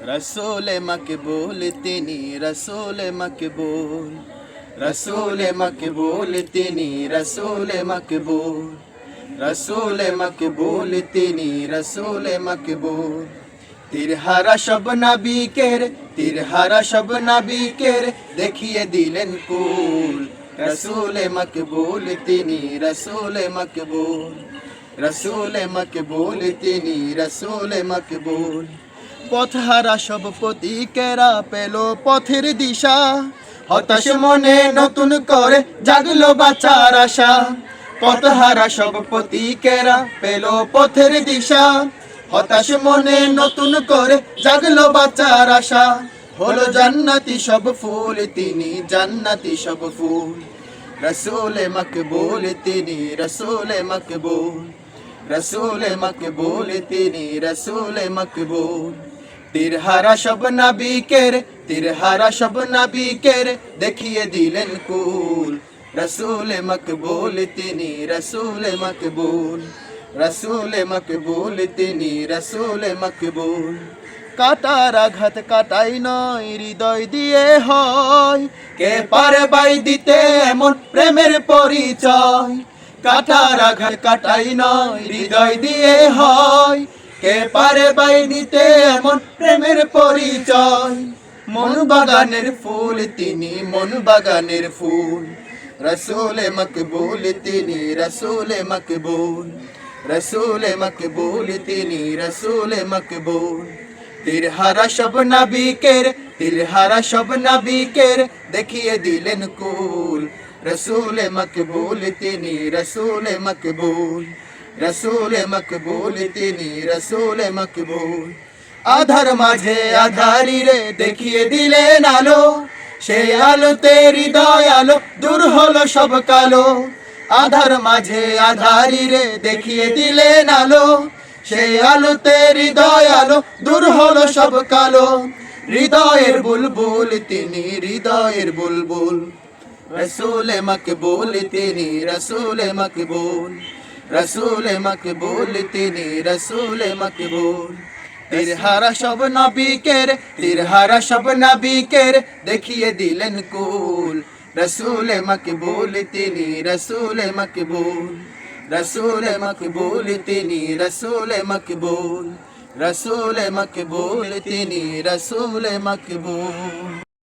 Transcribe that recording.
रसूल मकबूल तिनी रसूल मकबूल, रसूल मकबूल तिनी रसूल मकबूल, रसूल मकबूल तिनी रसूल मकबूल। তিরহারা সব নবীকের, তিরহারা সব নবীকের দেখিয়ে দিলেন কুল। রসুল মকবুল তিনি রসুল মকবুল, রসুল মকবুল তিনি রসুল মকবুল। পথহারা সব পথিকেরা পেল পথের দিশা, হতাশ মনে নতুন করে জাগলো বাঁচার আশা। পথহারা সব পথিকেরা পেল পথের দিশা, হতাশ মনে নতুন করে জাগলো বাঁচার আশা। হলো জান্নাতি সব ফুল তিনি জান্নাতি সব ফুল, রসুল মকবুল তিনি রসুল মকবুল, রসুল মকবুল তিনি রসুল মকবুল। তিরহারা সব নবীকের, তিরহারা সব নবীকের দেখিয়ে দিলেন কুল। রসুল মকবুল তিনি রসুল মকবুল, রসুল মকবুল তিনি রসুল মকবুল। কাটার আঘাত কাটাই নয় হৃদয় দিয়ে হয়, কে পারে বাই দিতে এমন প্রেমের পরিচয়। কাটার আঘাত কাটাই নয় হৃদয় দিয়ে হয়, কে পারে বাই দিতে এমন প্রেমের পরিচয়। মন বাগানের ফুল তিনি মন বাগানের ফুল, রসুল মকবুল তিনি রসুল মকবুল, রসুল মকবুল তিনি রসুল মকবুল। তিরহারা সব নবীকের, তিরহারা সব নবীকের দেখিয়ে দিলেন কুল। রসুল মকবুল তিনি রসুল মকবুল, রসুল মকবুল তিনি রসুল মকবুল। আধার মাঝে আধারি রে দেখিয়ে দিলেন আলো, সেই আলোতে হৃদয় আলো দূর হলো সব কালো। আধার মাঝে আধারি রে দেখিয়ে দিলেন আলো, সেই আলোতে হৃদয় আলো দূর হলো সব কালো। হৃদয়ের বুলবুল তিনি হৃদয়ের বুলবুল, রসুল মকবুল তিনি রসুল মকবুল, রসুল মকবুল তিনি রসুল মকবুল। তিরহারা সব নবীকের, তিরহারা সব নবীকের দেখিয়ে দিলেন কুল। রসুল মকবুল তিনি রসুল মকবুল, রসুল মকবুল তিনি রসুল মকবুল, রসুল মকবুল তিনি রসুল মকবুল।